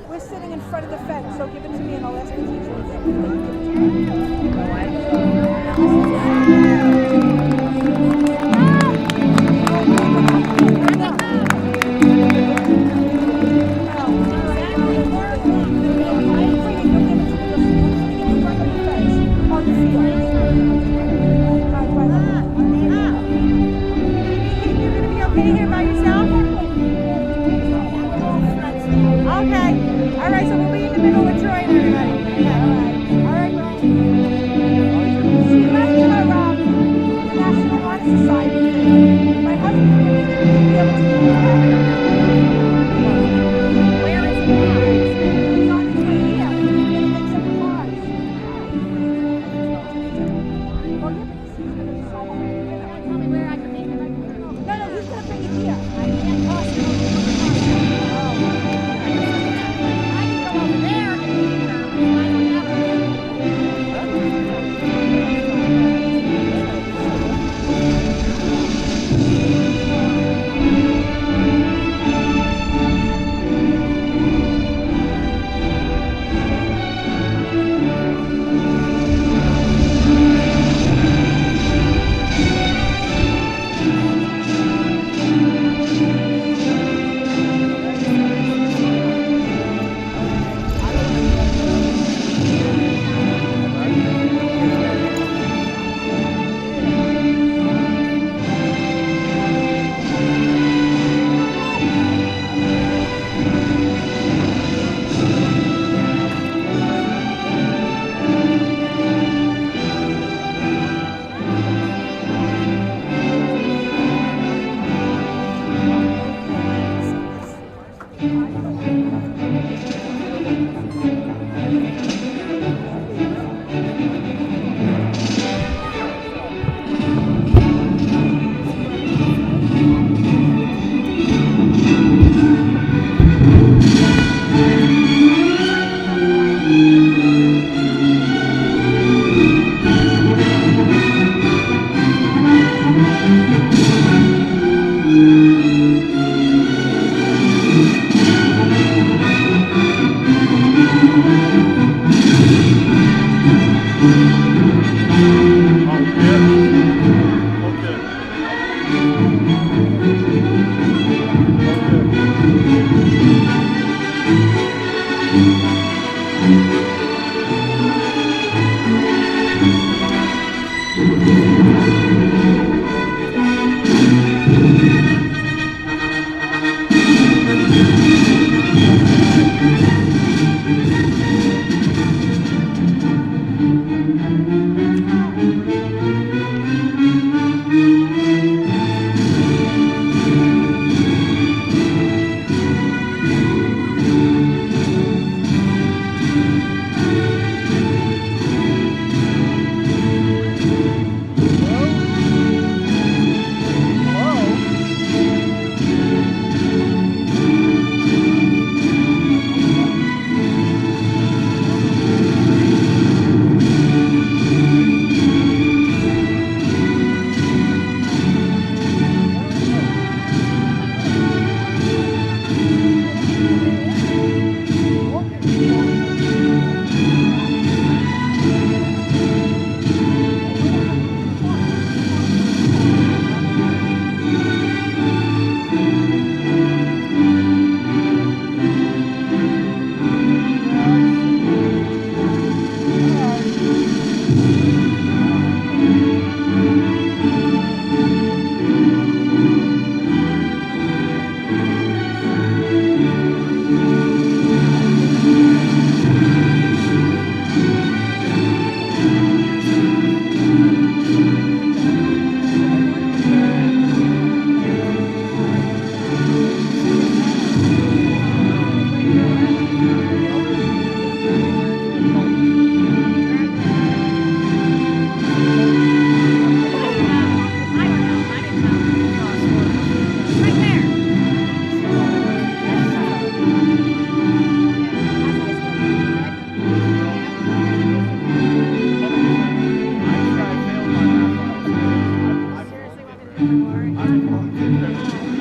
We're sitting in front of the fence, so give it to me and I'll ask the teacher if they can give it to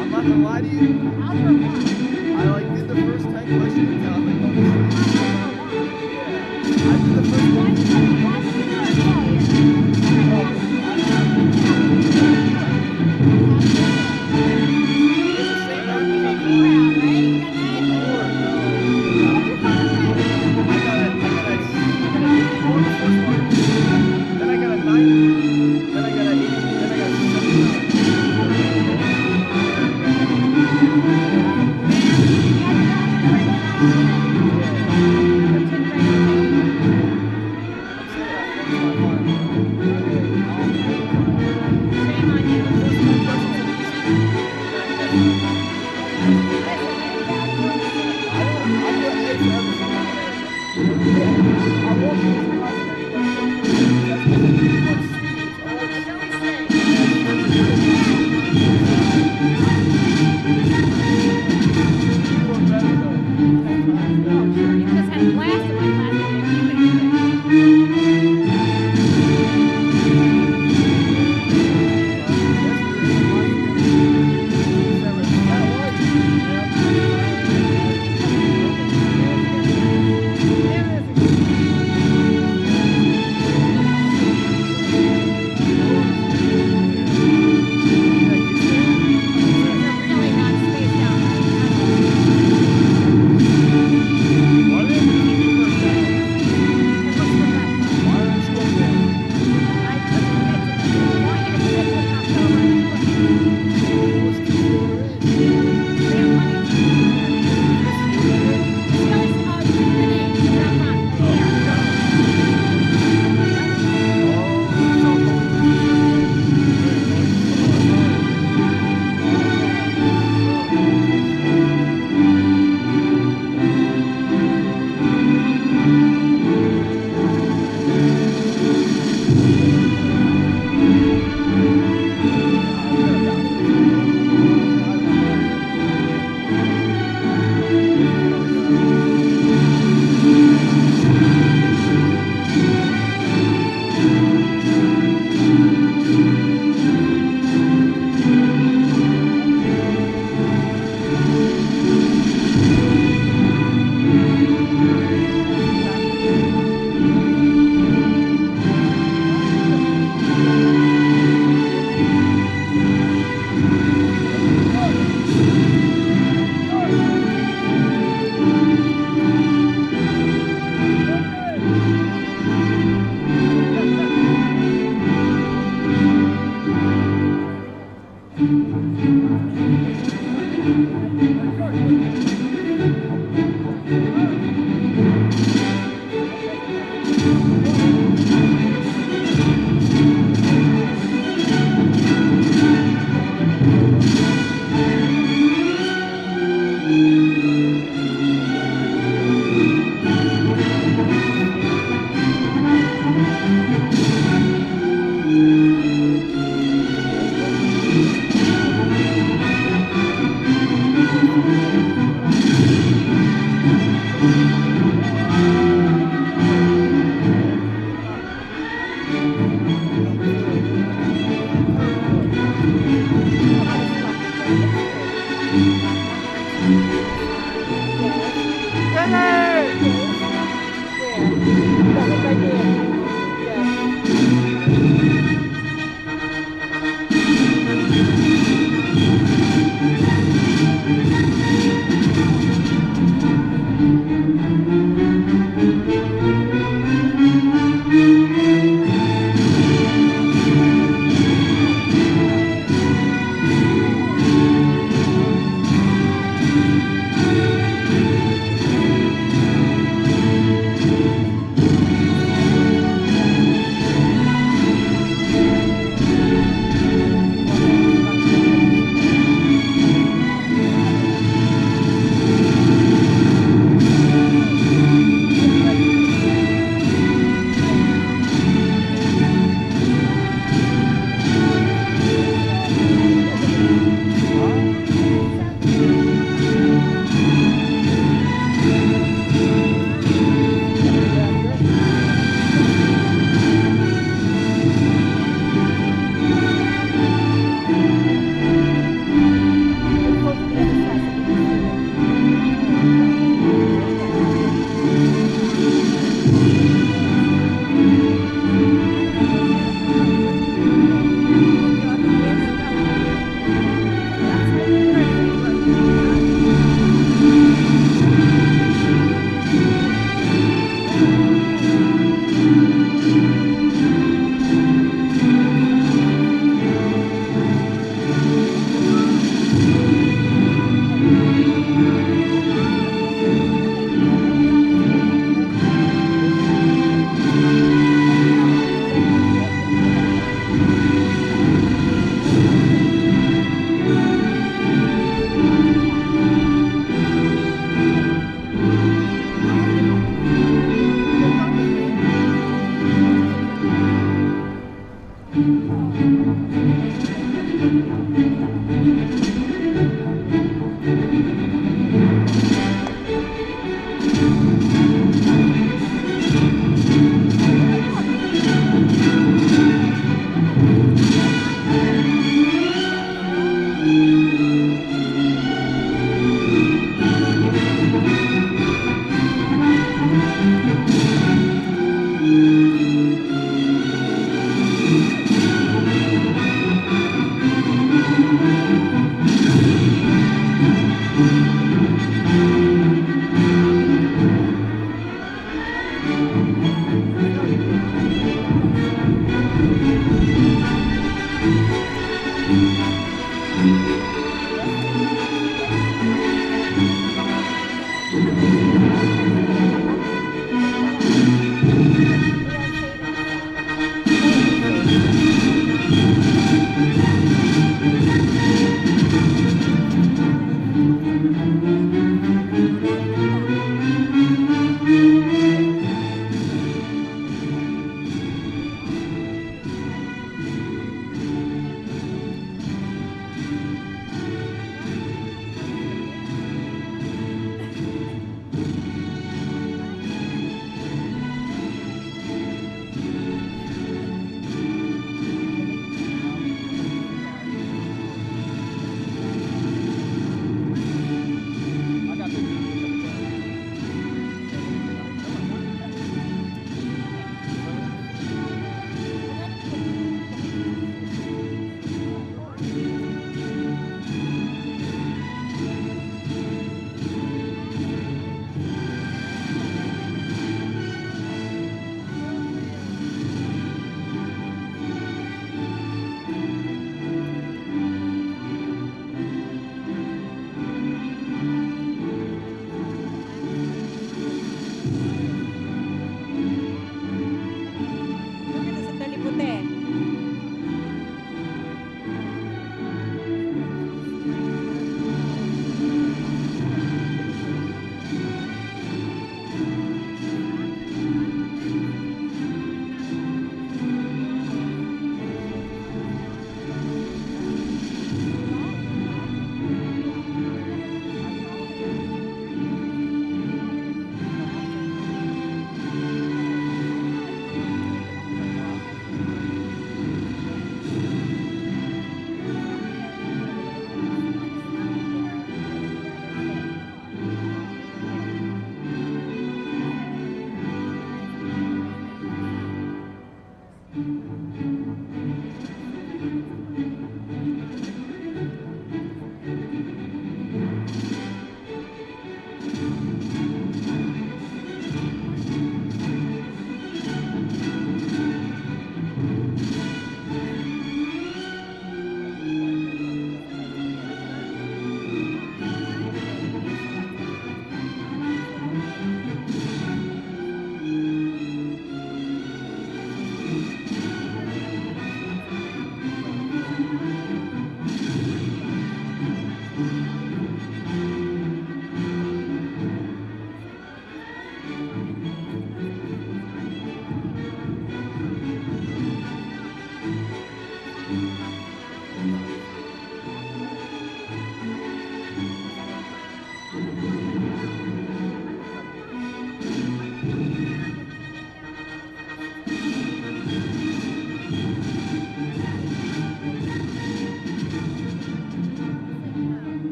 I'm not gonna lie to you. like did the first 10 questions and I was like, oh, this is yeah. I did the first one.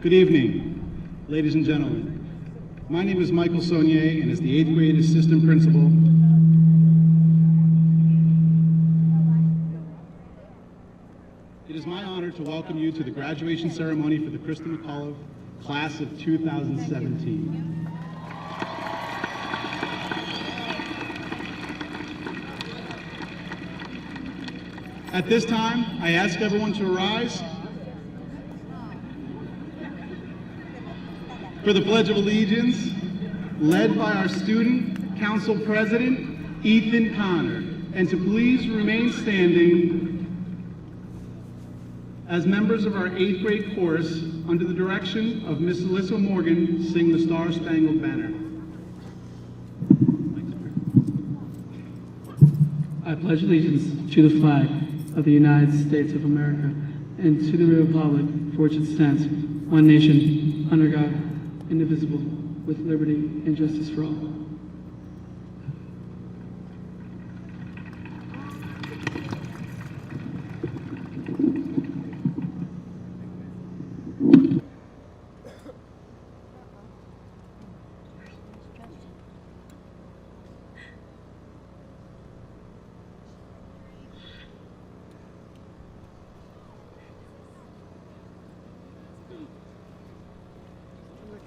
Good evening, ladies and gentlemen. My name is Michael Saunier, and as the 8th grade assistant principal, it is my honor to welcome you to the graduation ceremony for the Krista McAuliffe class of 2017. At this time, I ask everyone to rise for the Pledge of Allegiance, led by our Student Council President, Ethan Connor, and to please remain standing as members of our 8th grade chorus, under the direction of Miss Alyssa Morgan, sing the Star Spangled Banner. I pledge allegiance to the flag of the United States of America and to the republic for which it stands, one nation, under God, indivisible, with liberty and justice for all.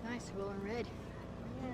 Nice, well in red. Yeah.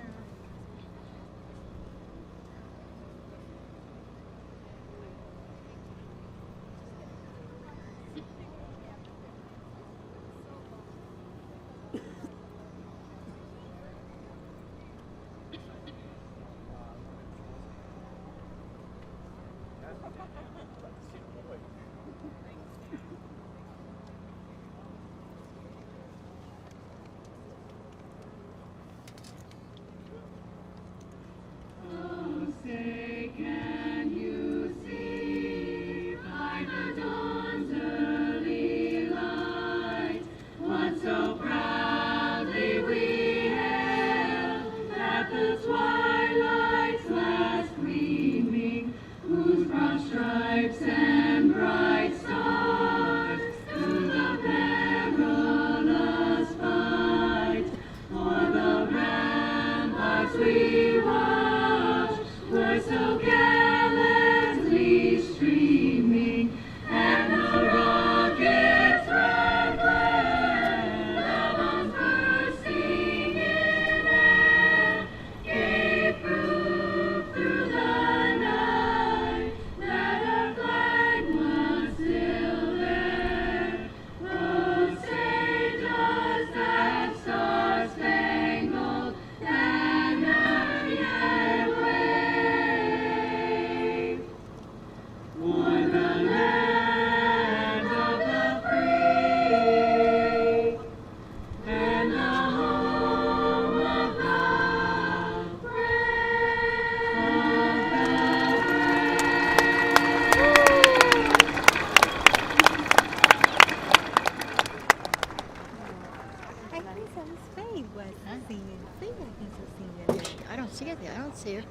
I don't see it there. I don't see her.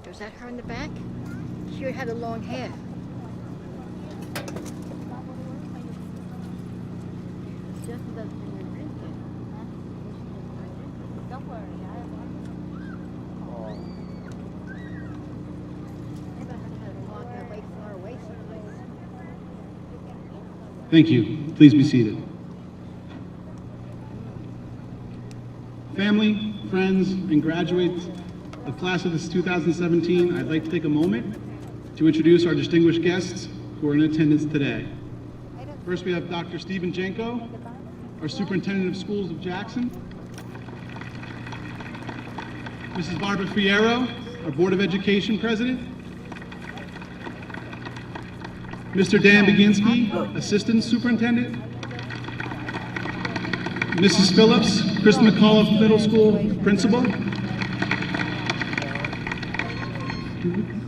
Was that her in the back? She had the long hair. Don't worry. Thank you. Please be seated. Family, friends, and graduates of class of this 2017, I'd like to take a moment to introduce our distinguished guests who are in attendance today. First, we have Dr. Stephen Jenko, our Superintendent of Schools of Jackson. Mrs. Barbara Fierro, our Board of Education President. Mr. Dan Baginski, Assistant Superintendent. Mrs. Phillips, Krista McAuliffe Middle School Principal.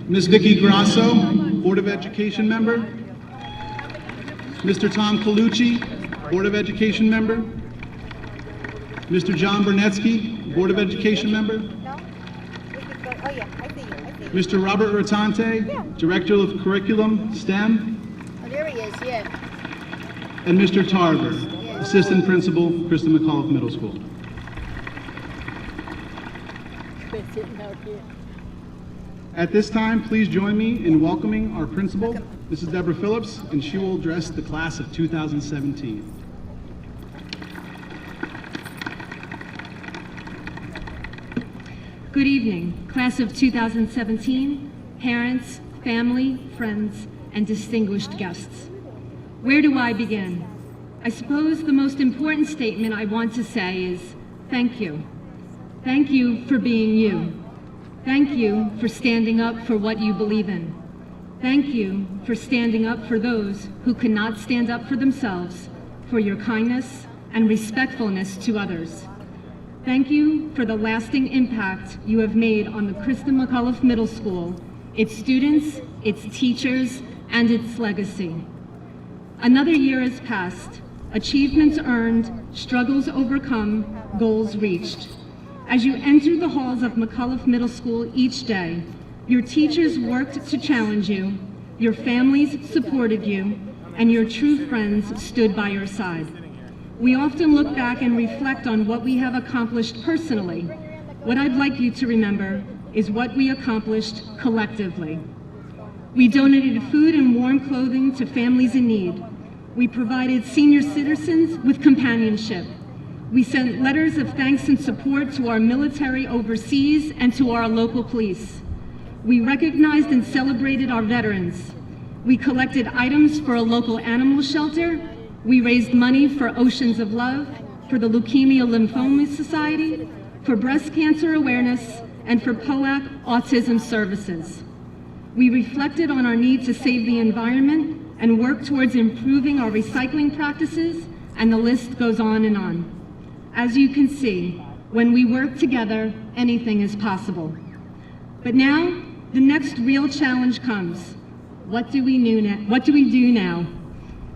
Ms. Vicki Grasso, Board of Education Member. Mr. Tom Colucci, Board of Education Member. Mr. John Burnetsky, Board of Education Member. Mr. Robert Rotante, Director of Curriculum, STEM. Oh, there he is, yeah. And Mr. Tarver. Yeah. Assistant Principal, Krista McAuliffe Middle School. At this time, please join me in welcoming our principal, Mrs. Deborah Phillips, and she will address the class of 2017. Good evening, class of 2017, parents, family, friends, and distinguished guests. Where do I begin? I suppose the most important statement I want to say is thank you. Thank you for being you. Thank you for standing up for what you believe in. Thank you for standing up for those who cannot stand up for themselves, for your kindness and respectfulness to others. Thank you for the lasting impact you have made on the Krista McAuliffe Middle School, its students, its teachers, and its legacy. Another year has passed, achievements earned, struggles overcome, goals reached. As you enter the halls of McAuliffe Middle School each day, your teachers worked to challenge you, your families supported you, and your true friends stood by your side. We often look back and reflect on what we have accomplished personally. What I'd like you to remember is what we accomplished collectively. We donated food and warm clothing to families in need. We provided senior citizens with companionship. We sent letters of thanks and support to our military overseas and to our local police. We recognized and celebrated our veterans. We collected items for a local animal shelter. We raised money for Oceans of Love, for the Leukemia Lymphoma Society, for breast cancer awareness, and for POAC autism services. We reflected on our need to save the environment and work towards improving our recycling practices, and the list goes on and on. As you can see, when we work together, anything is possible. But now, the next real challenge comes. What do we do now?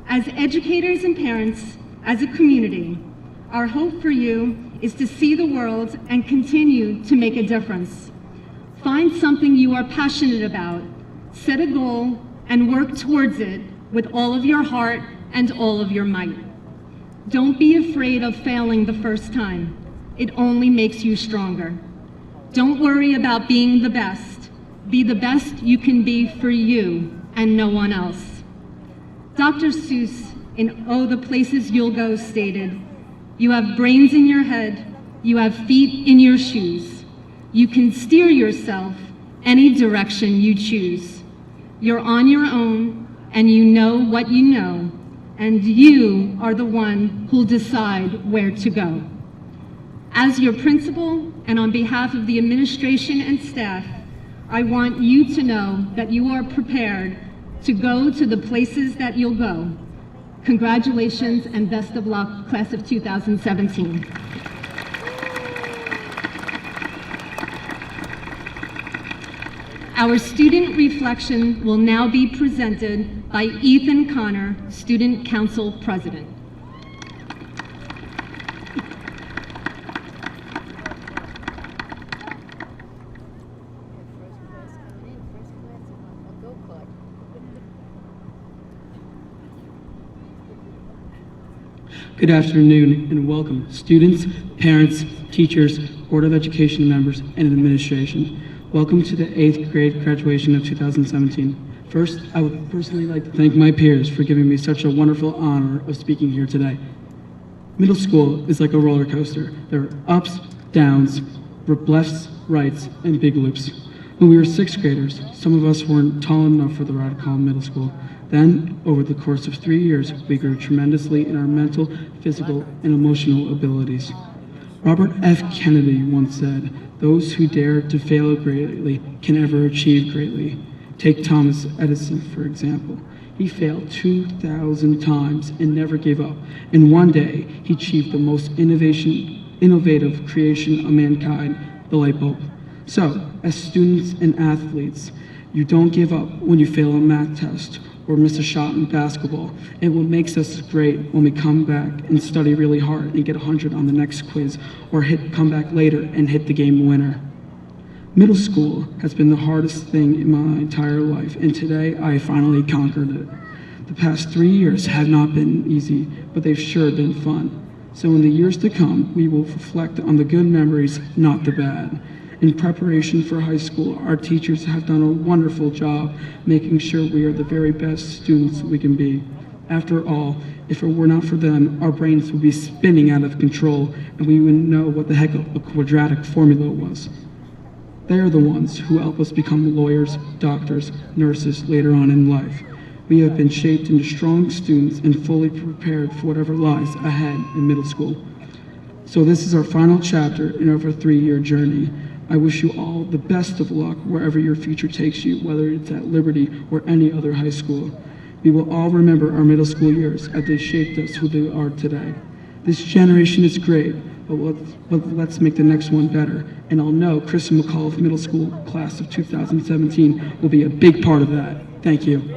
As educators and parents, as a community, our hope for you is to see the world and continue to make a difference. Find something you are passionate about, set a goal, and work towards it with all of your heart and all of your might. Don't be afraid of failing the first time. It only makes you stronger. Don't worry about being the best. Be the best you can be for you and no one else. Dr. Seuss in Oh, the Places You'll Go stated, "You have brains in your head, you have feet in your shoes. You can steer yourself any direction you choose. You're on your own and you know what you know, and you are the one who'll decide where to go." As your principal and on behalf of the administration and staff, I want you to know that you are prepared to go to the places that you'll go. Congratulations and best of luck, class of 2017. Our student reflection will now be presented by Ethan Connor, Student Council President. Good afternoon and welcome, students, parents, teachers, Board of Education members, and administration. Welcome to the 8th grade graduation of 2017. First, I would personally like to thank my peers for giving me such a wonderful honor of speaking here today. Middle school is like a roller coaster. There are ups, downs, lefts, rights, and big loops. When we were 6th graders, some of us weren't tall enough for the ride called middle school. Then, over the course of 3 years, we grew tremendously in our mental, physical, and emotional abilities. Robert F. Kennedy once said, "Those who dare to fail greatly can ever achieve greatly." Take Thomas Edison, for example. He failed 2,000 times and never gave up. And one day, he achieved the most innovative creation of mankind, the light bulb. So, as students and athletes, you don't give up when you fail a math test or miss a shot in basketball. And what makes us great when we come back and study really hard and get 100 on the next quiz, or come back later and hit the game winner. Middle school has been the hardest thing in my entire life, and today I finally conquered it. The past 3 years have not been easy, but they've sure been fun. So in the years to come, we will reflect on the good memories, not the bad. In preparation for high school, our teachers have done a wonderful job making sure we are the very best students we can be. After all, if it were not for them, our brains would be spinning out of control and we wouldn't know what the heck a quadratic formula was. They are the ones who help us become lawyers, doctors, nurses later on in life. We have been shaped into strong students and fully prepared for whatever lies ahead in middle school. So this is our final chapter in our 3-year journey. I wish you all the best of luck wherever your future takes you, whether it's at Liberty or any other high school. We will all remember our middle school years as they shaped us who they are today. This generation is great, but let's make the next one better. And I'll know Chris and McAuliffe Middle School class of 2017 will be a big part of that. Thank you.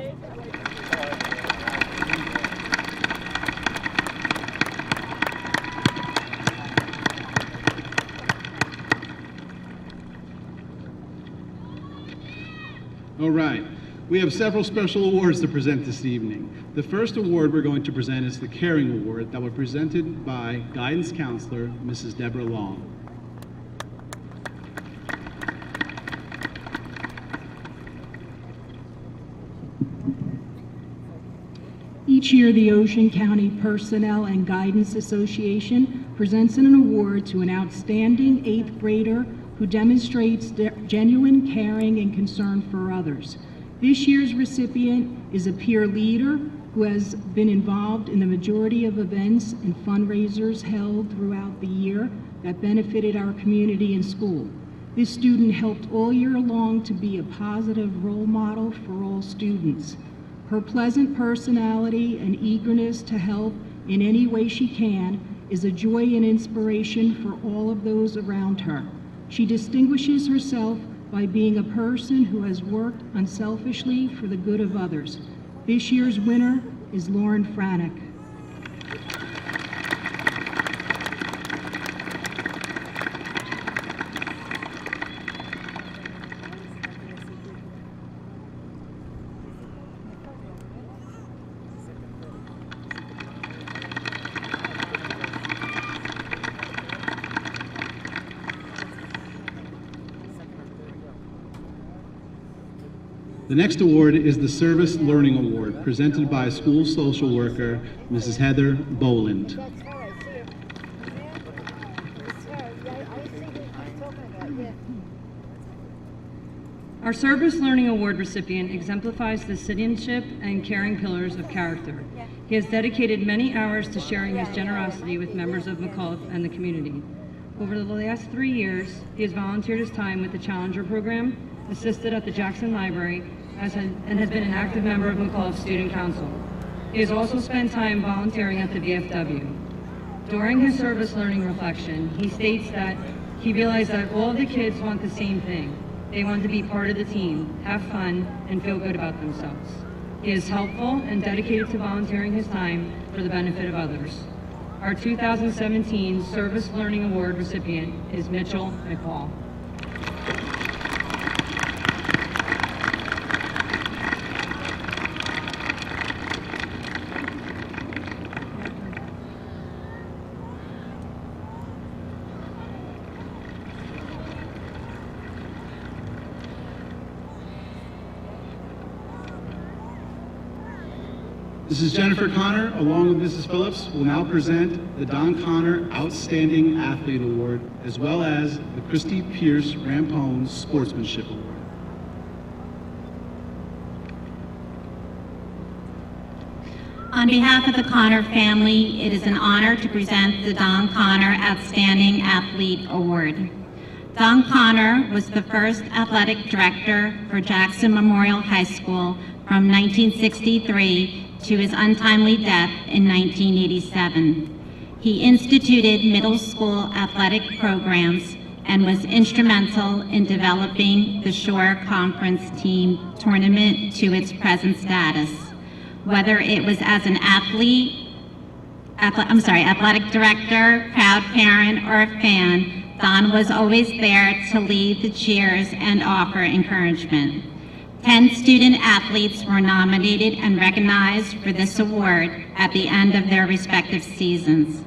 All right. We have several special awards to present this evening. The first award we're going to present is the Caring Award that was presented by Guidance Counselor, Mrs. Deborah Long. Each year, the Ocean County Personnel and Guidance Association presents an award to an outstanding 8th grader who demonstrates genuine caring and concern for others. This year's recipient is a peer leader who has been involved in the majority of events and fundraisers held throughout the year that benefited our community and school. This student helped all year long to be a positive role model for all students. Her pleasant personality and eagerness to help in any way she can is a joy and inspiration for all of those around her. She distinguishes herself by being a person who has worked unselfishly for the good of others. This year's winner is Lauren Franick. The next award is the Service Learning Award, presented by school social worker, Mrs. Heather Boland. Our Service Learning Award recipient exemplifies the citizenship and caring pillars of character. He has dedicated many hours to sharing his generosity with members of McAuliffe and the community. Over the last 3 years, he has volunteered his time with the Challenger program, assisted at the Jackson Library, and has been an active member of McAuliffe Student Council. He has also spent time volunteering at the VFW. During his service learning reflection, he states that he realized that all of the kids want the same thing. They want to be part of the team, have fun, and feel good about themselves. He is helpful and dedicated to volunteering his time for the benefit of others. Our 2017 Service Learning Award recipient is Mitchell McCall. Mrs. Jennifer Connor, along with Mrs. Phillips, will now present the Don Connor Outstanding Athlete Award, as well as the Christy Pierce Rampone Sportsmanship Award. On behalf of the Connor family, it is an honor to present the Don Connor Outstanding Athlete Award. Don Connor was the first athletic director for Jackson Memorial High School from 1963 to his untimely death in 1987. He instituted middle school athletic programs and was instrumental in developing the Shore Conference team tournament to its present status. Whether it was as an athletic director, proud parent, or a fan, Don was always there to lead the cheers and offer encouragement. 10 student athletes were nominated and recognized for this award at the end of their respective seasons.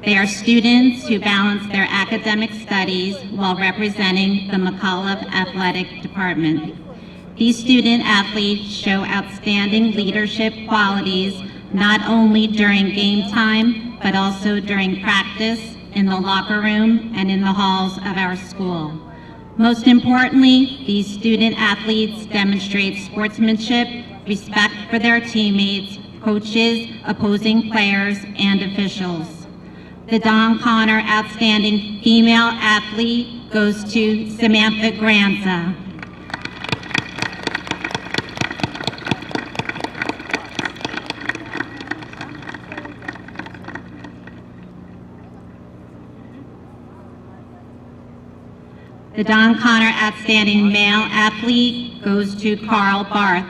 They are students who balance their academic studies while representing the McAuliffe Athletic Department. These student athletes show outstanding leadership qualities not only during game time, but also during practice, in the locker room, and in the halls of our school. Most importantly, these student athletes demonstrate sportsmanship, respect for their teammates, coaches, opposing players, and officials. The Don Connor Outstanding Female Athlete goes to Samantha Granza. The Don Connor Outstanding Male Athlete goes to Carl Barth.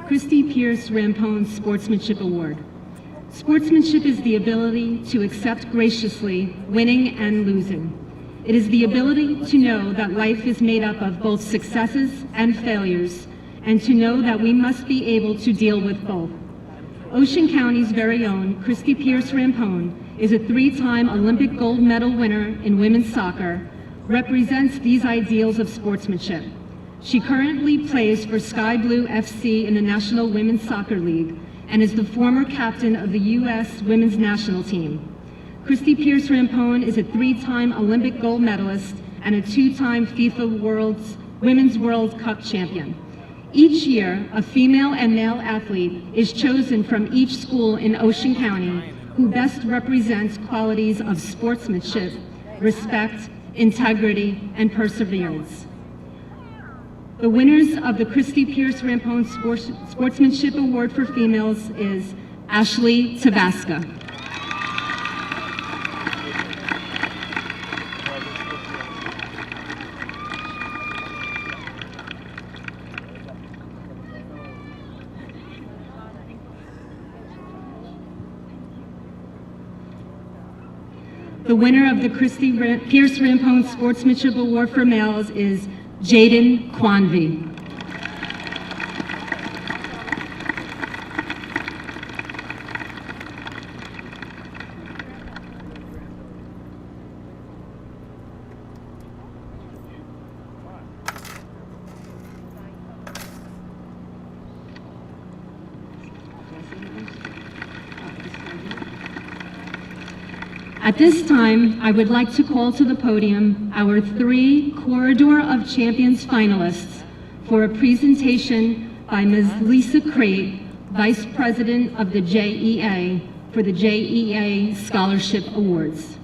Christy Pierce Rampone Sportsmanship Award. Sportsmanship is the ability to accept graciously winning and losing. It is the ability to know that life is made up of both successes and failures, and to know that we must be able to deal with both. Ocean County's very own Christy Pierce Rampone is a 3-time Olympic gold medal winner in women's soccer, represents these ideals of sportsmanship. She currently plays for Sky Blue FC in the National Women's Soccer League and is the former captain of the U.S. Women's National Team. Christy Pierce Rampone is a 3-time Olympic gold medalist and a 2-time FIFA Women's World Cup champion. Each year, a female and male athlete is chosen from each school in Ocean County who best represents qualities of sportsmanship, respect, integrity, and perseverance. The winners of the Christy Pierce Rampone Sportsmanship Award for Females is Ashley Tabasca. The winner of the Christy Pierce Rampone Sportsmanship Award for Males is Jaden Quanvey. At this time, I would like to call to the podium our 3 Corridor of Champions finalists for a presentation by Ms. Lisa Crate, Vice President of the JEA, for the JEA Scholarship Awards.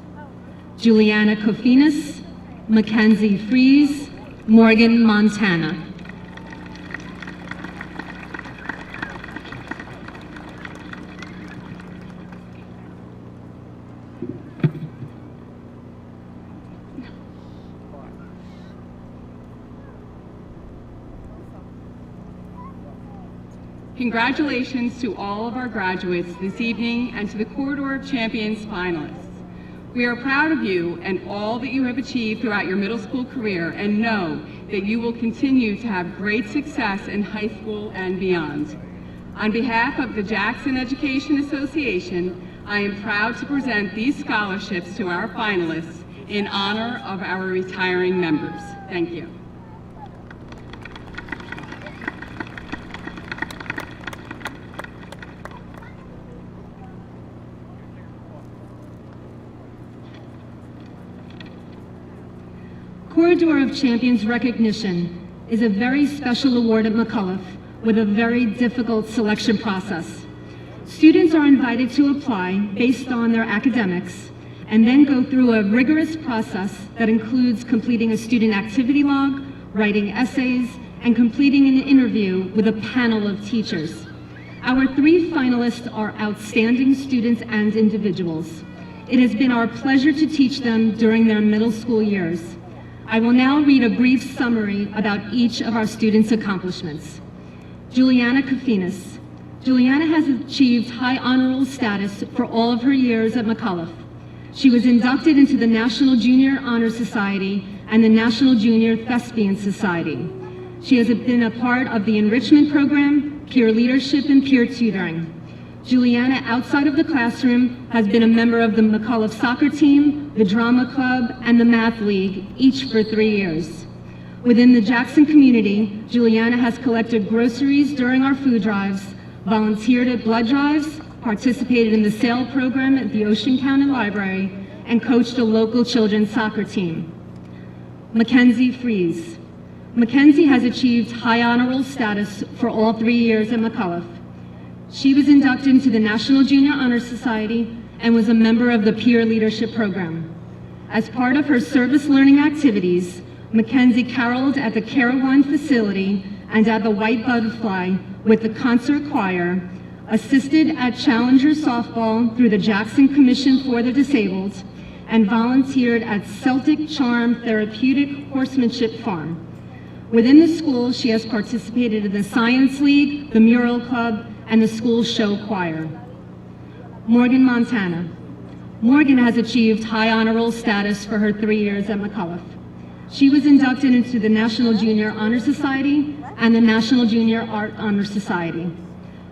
Juliana Kofinas, Mackenzie Fries, Morgan Montana. Congratulations to all of our graduates this evening and to the Corridor of Champions finalists. We are proud of you and all that you have achieved throughout your middle school career, and know that you will continue to have great success in high school and beyond. On behalf of the Jackson Education Association, I am proud to present these scholarships to our finalists in honor of our retiring members. Thank you. Corridor of Champions recognition is a very special award at McAuliffe with a very difficult selection process. Students are invited to apply based on their academics and then go through a rigorous process that includes completing a student activity log, writing essays, and completing an interview with a panel of teachers. Our 3 finalists are outstanding students and individuals. It has been our pleasure to teach them during their middle school years. I will now read a brief summary about each of our students' accomplishments. Juliana Kafinas. Juliana has achieved high honor roll status for all of her years at McAuliffe. She was inducted into the National Junior Honor Society and the National Junior Thespian Society. She has been a part of the enrichment program, peer leadership, and peer tutoring. Juliana, outside of the classroom, has been a member of the McAuliffe soccer team, the drama club, and the math league, each for 3 years. Within the Jackson community, Juliana has collected groceries during our food drives, volunteered at blood drives, participated in the SAIL program at the Ocean County Library, and coached a local children's soccer team. Mackenzie Fries. Mackenzie has achieved high honor roll status for all 3 years at McAuliffe. She was inducted into the National Junior Honor Society and was a member of the peer leadership program. As part of her service learning activities, Mackenzie caroled at the Carawan facility and at the White Butterfly with the concert choir, assisted at Challenger softball through the Jackson Commission for the Disabled, and volunteered at Celtic Charm Therapeutic Horsemanship Farm. Within the school, she has participated in the Science League, the Mural Club, and the school show choir. Morgan Montana. Morgan has achieved high honor roll status for her 3 years at McAuliffe. She was inducted into the National Junior Honor Society and the National Junior Art Honor Society.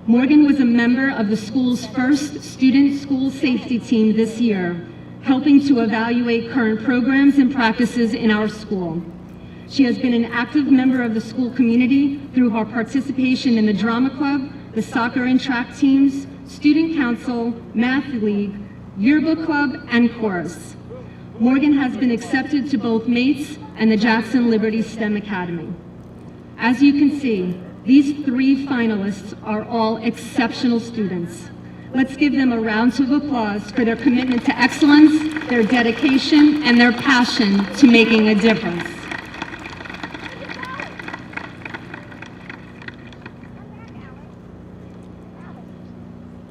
Morgan was a member of the school's first student school safety team this year, helping to evaluate current programs and practices in our school. She has been an active member of the school community through her participation in the drama club, the soccer and track teams, student council, math league, yearbook club, and chorus. Morgan has been accepted to both MATES and the Jackson Liberty STEM Academy. As you can see, these 3 finalists are all exceptional students. Let's give them a round of applause for their commitment to excellence, their dedication, and their passion to making a difference.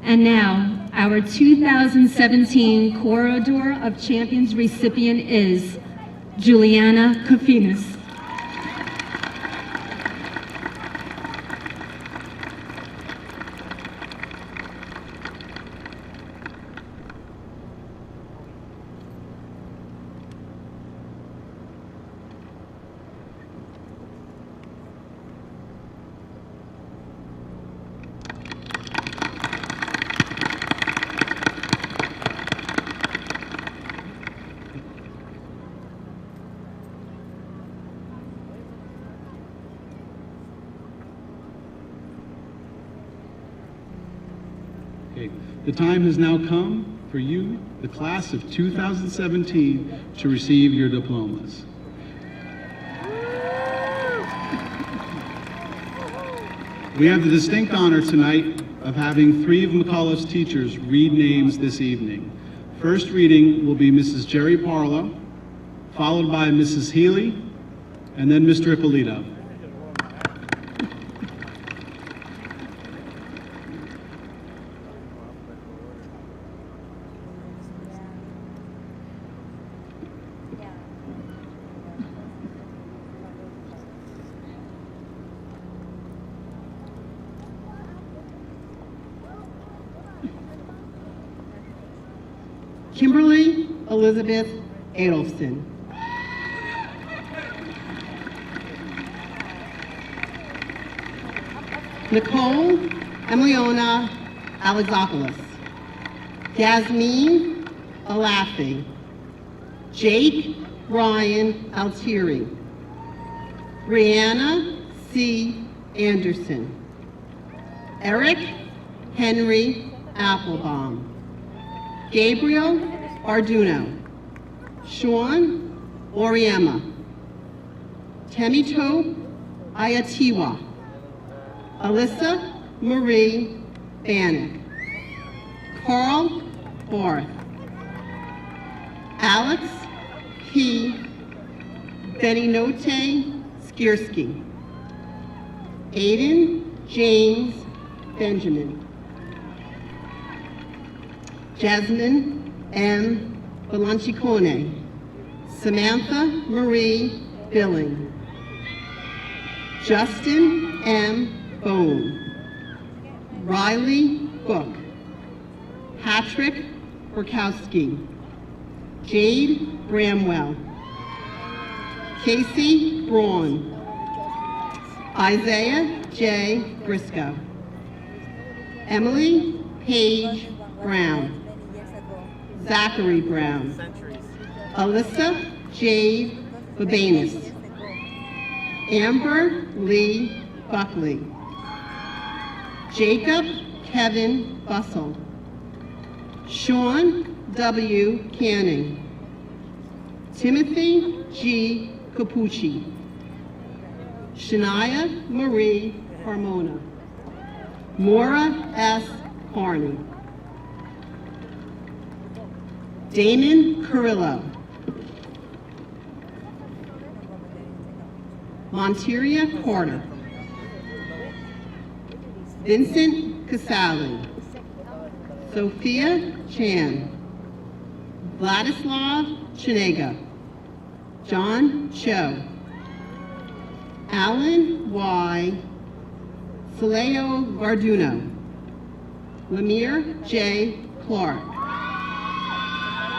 And now, our 2017 Corridor of Champions recipient is Juliana Kafinas. The time has now come for you, the class of 2017, to receive your diplomas. We have the distinct honor tonight of having 3 of McAuliffe's teachers read names this evening. First reading will be Mrs. Jerry Parlow, followed by Mrs. Healy, and then Mr. Ippolito. Kimberly Elizabeth Adolfson. Nicole Emiliona Alexopoulos. Yasmin Alafi. Jake Ryan Altieri. Brianna C. Anderson. Eric Henry Applebaum. Gabriel Arduino. Sean Oriema. Temitope Ayatiwa. Alyssa Marie Bannock. Carl Barth. Alex P. Beninote Skierski. Aiden James Benjamin. Jasmine M. Balanchicone. Samantha Marie Billing, Justin M. Bone, Riley Book, Patrick Borkowski, Jade Bramwell, Casey Braun, Isaiah J. Briscoe, Emily Paige Brown, Zachary Brown, Alyssa Jade Babanis, Amber Lee Buckley, Jacob Kevin Bussell, Sean W. Canning, Timothy G. Capucci, Shania Marie Carmona, Maura S. Carney, Damon Carrillo, Monteria Carter, Vincent Casali, Sophia Chan, Vladislav Chenega, John Cho, Alan Y. Saleo Garduno, Lemire J. Clark,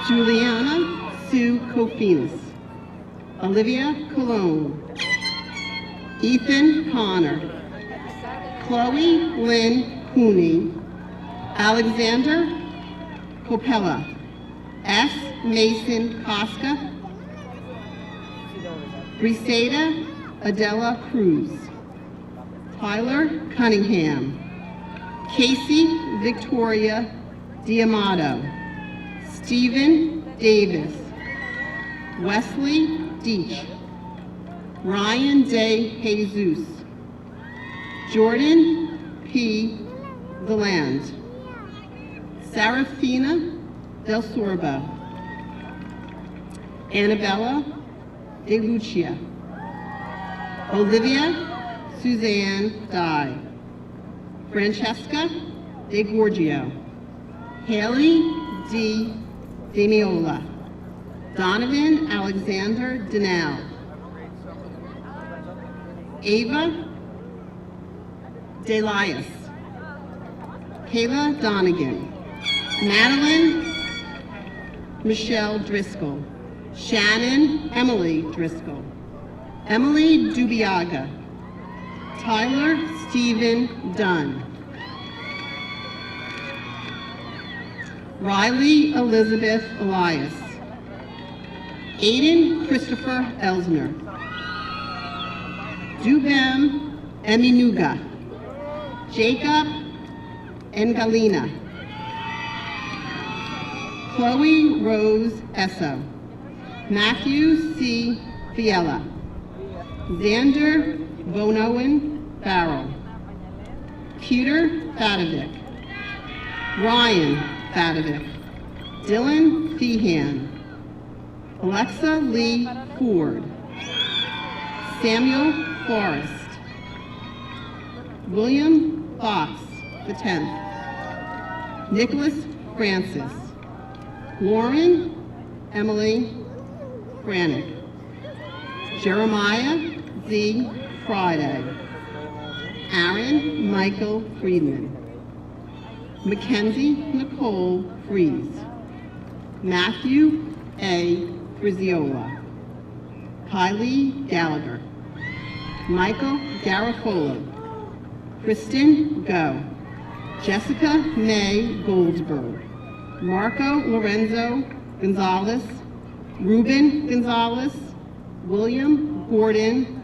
Juliana Sue Kofinas, Olivia Colon, Ethan Connor, Chloe Lynn Cooney, Alexander Copella, S. Mason Casca, Briseda Adela Cruz, Tyler Cunningham, Casey Victoria Diamato, Stephen Davis, Wesley Deach, Ryan De Jesus, Jordan P. Deland, Serafina Del Sorbo, Annabella De Lucia, Olivia Suzanne Dye, Francesca De Giorgio, Haley D. Demiola, Donovan Alexander Denal, Ava Delias, Kayla Donegan, Madeline Michelle Driscoll, Shannon Emily Driscoll, Emily Dubiaga, Tyler Stephen Dunn, Riley Elizabeth Elias, Aiden Christopher Elsner, Dubem Eminuga, Jacob Engalina, Chloe Rose Esso, Matthew C. Fiella, Xander Vonowen Farrell, Peter Fadovic, Ryan Fadovic, Dylan Feehan, Alexa Lee Ford, Samuel Forrest, William Fox X, Nicholas Francis, Lauren Emily Granick, Jeremiah Z. Friday, Aaron Michael Friedman, Mackenzie Nicole Fries, Matthew A. Friziola, Kylie Gallagher, Michael Garofolo, Kristen Go, Jessica May Goldsberg, Marco Lorenzo Gonzalez, Ruben Gonzalez, William Gordon,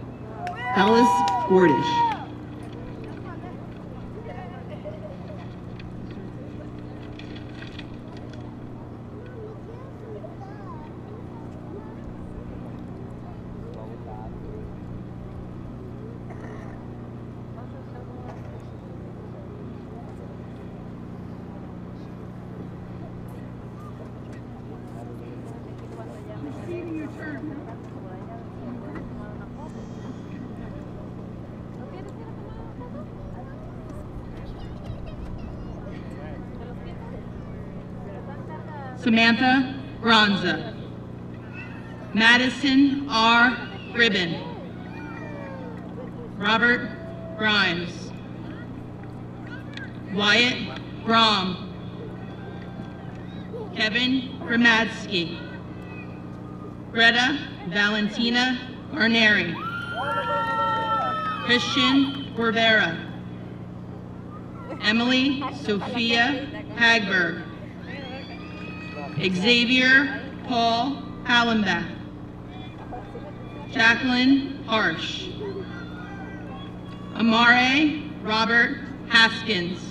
Ellis Gordish. Samantha Granza, Madison R. Ribbon, Robert Grimes, Wyatt Brom, Kevin Gramadsky, Greta Valentina Arneri, Christian Rivera, Emily Sophia Hagberg, Xavier Paul Hallenbach, Jacqueline Harsh, Amare Robert Haskins,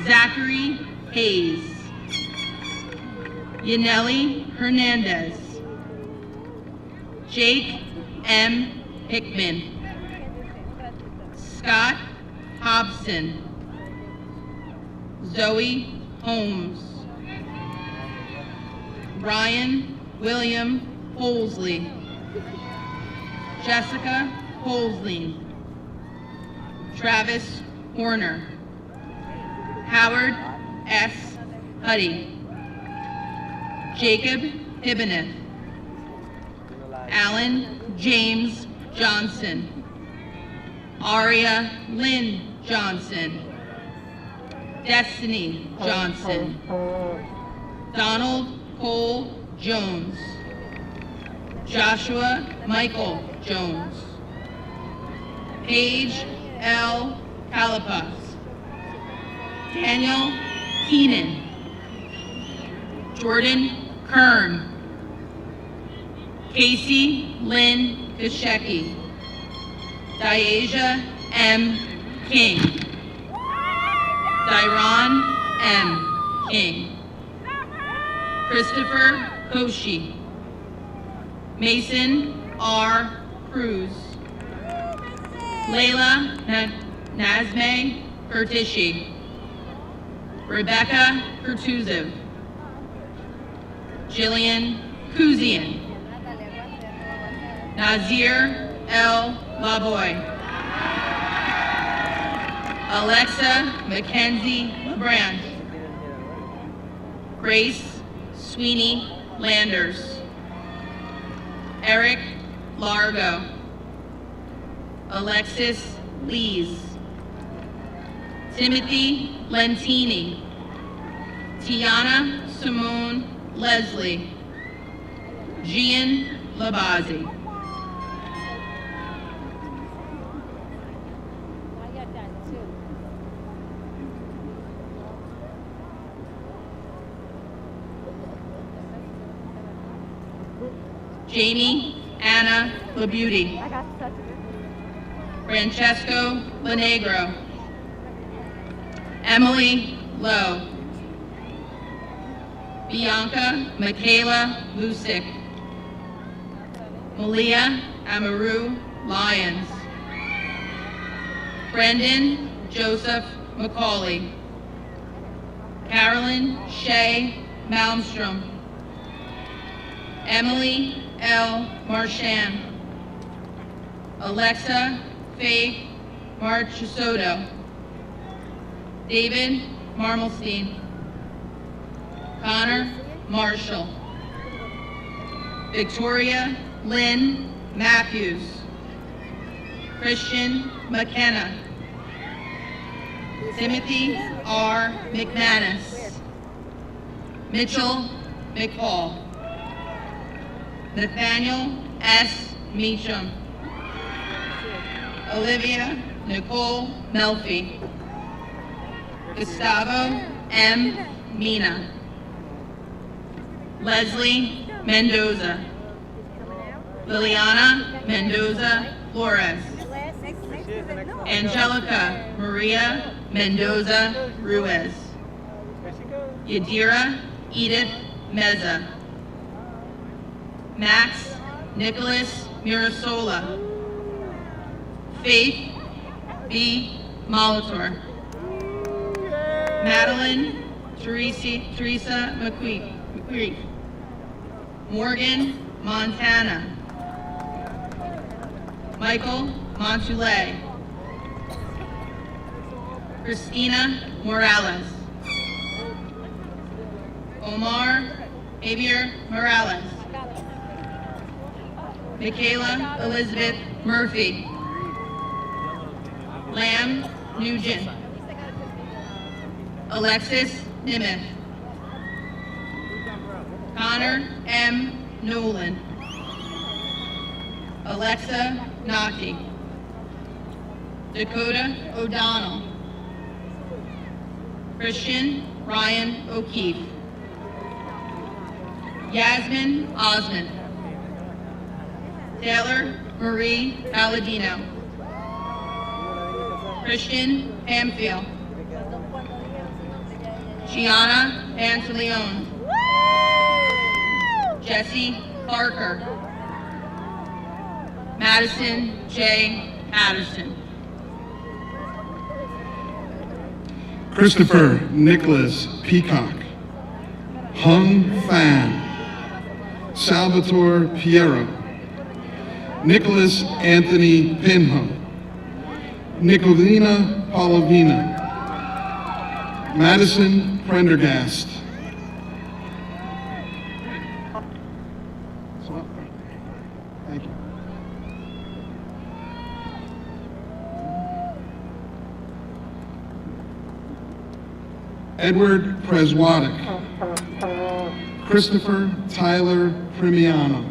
Zachary Hayes, Yaneli Hernandez, Jake M. Hickman, Scott Hobson, Zoe Holmes, Ryan William Holsley, Jessica Holslein, Travis Horner, Howard S. Huddy, Jacob Hibbeneth, Alan James Johnson, Aria Lynn Johnson, Destiny Johnson, Donald Cole Jones, Joshua Michael Jones, Paige L. Calapas, Daniel Keenan, Jordan Kern, Casey Lynn Kashecki, Diasia M. King, Dyron M. King, Christopher Koshi, Mason R. Cruz, Layla Nazme Kurtishi, Rebecca Kurtuzev, Jillian Kuzian, Nazir L. Lavoy, Alexa Mackenzie Lebrand, Grace Sweeney Landers, Eric Largo, Alexis Lees, Timothy Lentini, Tiana Simone Leslie, Gian Labazi. Jamie Anna LaBeauty, Francesco Lenegro, Emily Lowe, Bianca Michaela Lusick, Malia Amaru Lyons, Brendan Joseph McCauley, Carolyn Shea Malmstrom, Emily L. Marchand, Alexa Faye Marchesotto, David Marmelstein, Connor Marshall, Victoria Lynn Matthews, Christian McKenna, Timothy R. McManus, Mitchell McFall, Nathaniel S. Meacham, Olivia Nicole Melfi, Gustavo M. Mina, Leslie Mendoza, Liliana Mendoza Flores, Angelica Maria Mendoza Ruiz, Yadira Edith Meza, Max Nicholas Mirasola, Faith B. Molitor, Madeline Teresa McQueen, Morgan Montana, Michael Montoulet, Christina Morales, Omar Javier Morales, Michaela Elizabeth Murphy. Lamb Nugent. Alexis Nimeth. Connor M. Nolan. Alexa Naki. Dakota O'Donnell. Christian Ryan O'Keefe. Yasmin Osmond. Taylor Marie Palladino. Christian Pamfield. Gianna Pantaleone. Jesse Parker. Madison J. Patterson. Christopher Nicholas Peacock. Hung Fan. Salvatore Piero. Nicholas Anthony Pinho. Nicolina Polovina. Madison Prendergast. Thank you. Edward Preswadek. Christopher Tyler Primiano.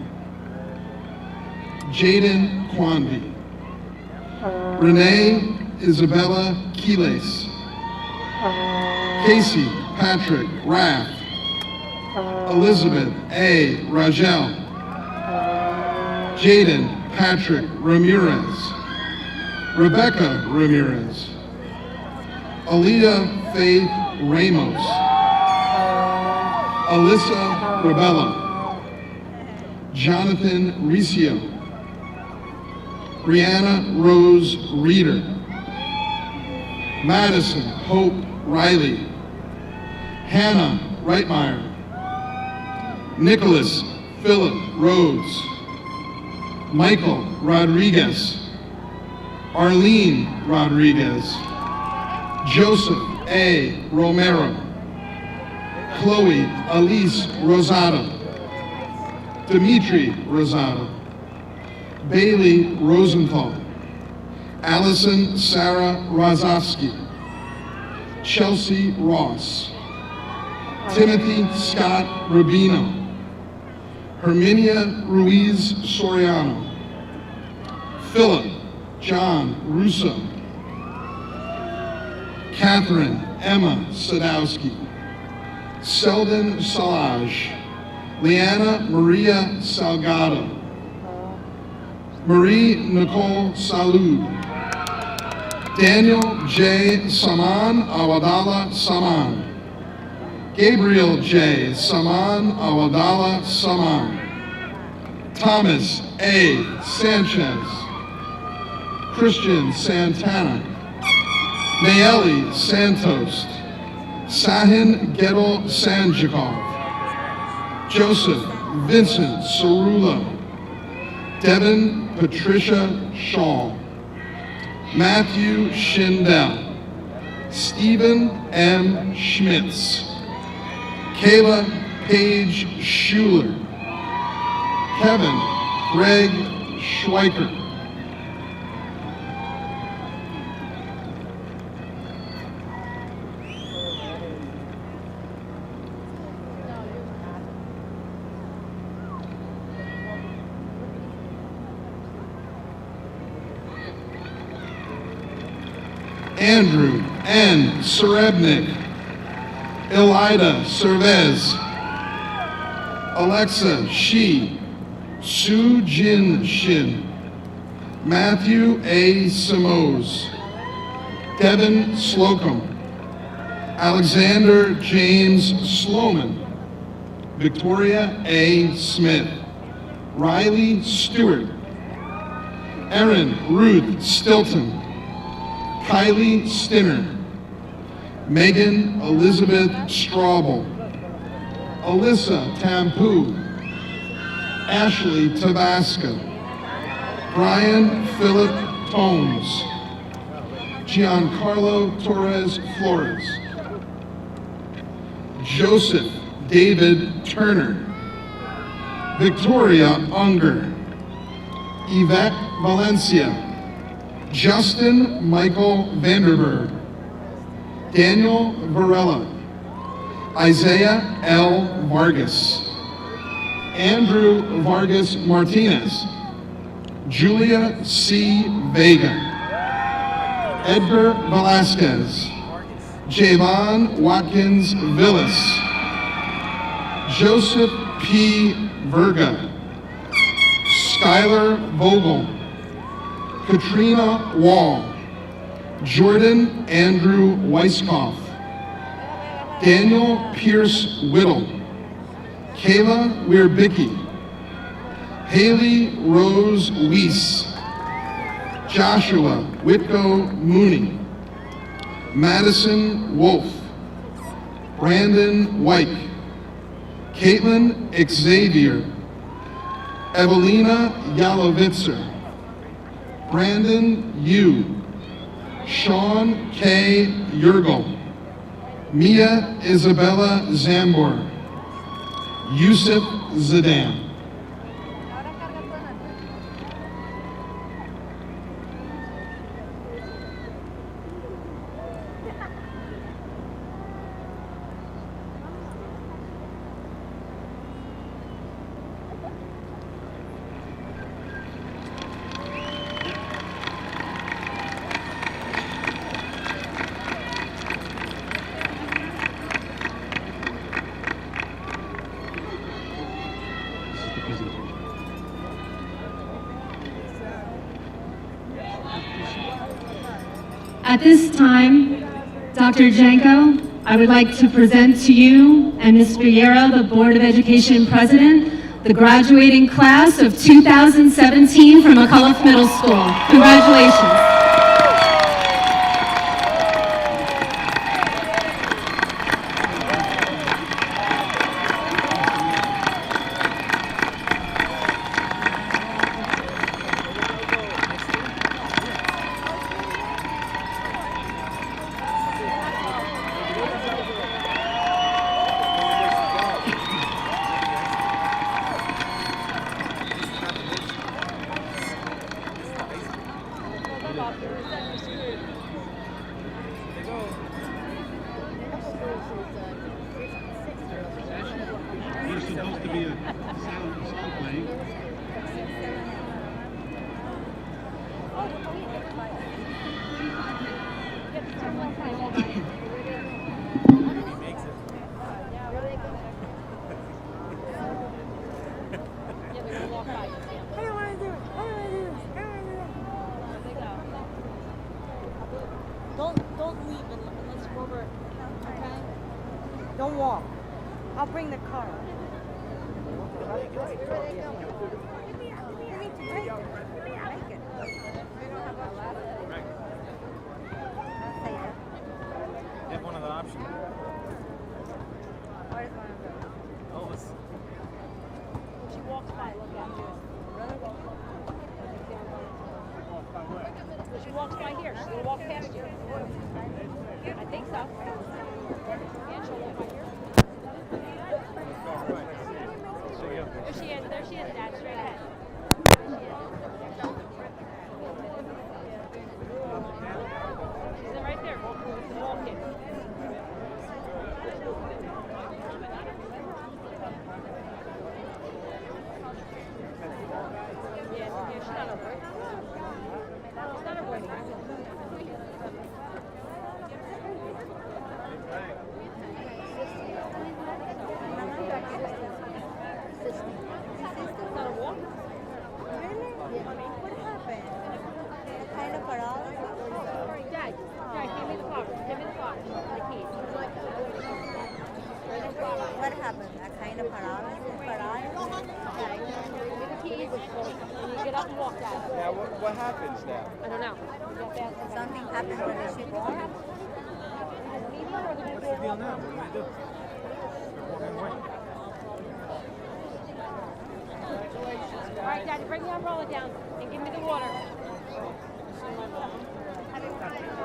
Jaden Quanby. Renee Isabella Quiles. Casey Patrick Raff. Elizabeth A. Rangel. Jaden Patrick Ramirez. Rebecca Ramirez. Alita Faith Ramos. Alyssa Rebella. Jonathan Riccio. Brianna Rose Reeder. Madison Hope Riley. Hannah Reitmeyer. Nicholas Philip Rhodes. Michael Rodriguez. Arlene Rodriguez. Joseph A. Romero. Chloe Elise Rosado. Dimitri Rosado. Bailey Rosenthal. Allison Sarah Rozovsky. Chelsea Ross. Timothy Scott Rubino. Herminia Ruiz Soriano. Philip John Russo. Catherine Emma Sadowski. Selden Salage. Leanna Maria Salgado. Marie Nicole Salud. Daniel J. Saman Awadala Saman. Gabriel J. Saman Awadala Saman. Thomas A. Sanchez. Christian Santana. Nayeli Santos. Sahin Gedel Sanjikov. Joseph Vincent Cerullo. Devin Patricia Shaw. Matthew Schindel. Stephen M. Schmitz. Kayla Paige Schuler. Kevin Greg Schweiker. Andrew N. Serebnik. Elida Cervez. Alexa Shi. Su Jin Shin. Matthew A. Simoes. Devin Slocum. Alexander James Sloman. Victoria A. Smith. Riley Stewart. Erin Ruth Stilton. Kylie Stinner. Megan Elizabeth Straubel. Alyssa Tampu. Ashley Tabasca. Brian Philip Tomes. Giancarlo Torres Flores. Joseph David Turner. Victoria Unger. Yvette Valencia, Justin Michael Vanderberg, Daniel Varela, Isaiah L. Vargas, Andrew Vargas Martinez, Julia C. Vega, Edgar Velasquez, Javon Watkins Villas, Joseph P. Verga, Skylar Vogel, Katrina Wall, Jordan Andrew Weiskopf, Daniel Pierce Whittle, Kayla Wierbicki, Haley Rose Weiss, Joshua Whitko Mooney, Madison Wolf, Brandon White, Caitlin Xavier, Evelina Yalovitzer, Brandon Yu, Sean K. Yergel, Mia Isabella Zambor, Yusuf Zidane. At this time, Dr. Janko, I would like to present to you and Ms. Vieira, the Board of Education President, the graduating class of 2017 from McAuliffe Middle School. Congratulations. There's supposed to be a song playing. Don't leave unless you go over, okay? Don't walk. I'll bring the car. You have one of the options. Oh, it's... She walks by, look at her. She walks by here. She's gonna walk past you. I think so. And she'll walk by here. There she is. There she is, Dad. Straight ahead. She's in right there. Walking. Yeah, she's not avoiding. She's not avoiding. What happened? A kind of paralysis? You get up and walk that. Now, what happens now? I don't know. Something happened when she walked. What's the deal now? What do we do? We're walking away. All right, Daddy, bring the umbrella down and give me the water.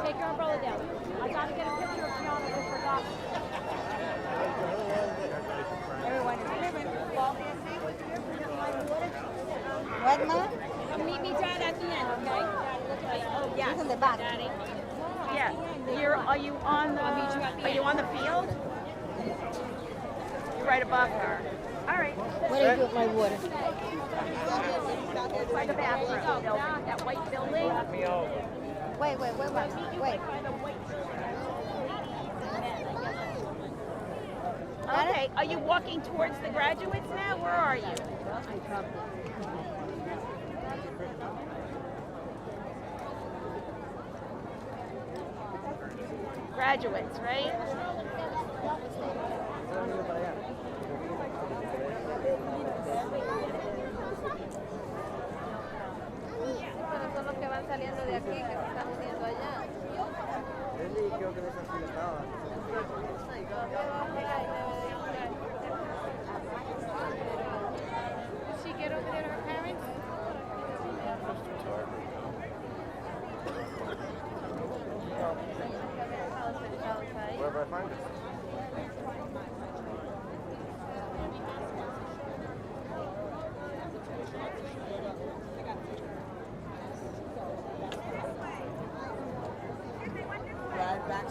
Take your umbrella down. I got to get a picture of Gianna who forgot. Everyone is living. What, Ma? Come meet Yes. In the back. Yeah. Are you on the field? You're right above her. All right. Where did you put my water? By the bathroom building, that white building. Wait, Mama. Wait. Okay, are you walking towards the graduates now? Where are you? Graduates, right? Pero son los que van saliendo de aquí, que se están uniendo allá. Creo que en esa fila estaba. Did she get over there to her parents? Wherever I find it. Back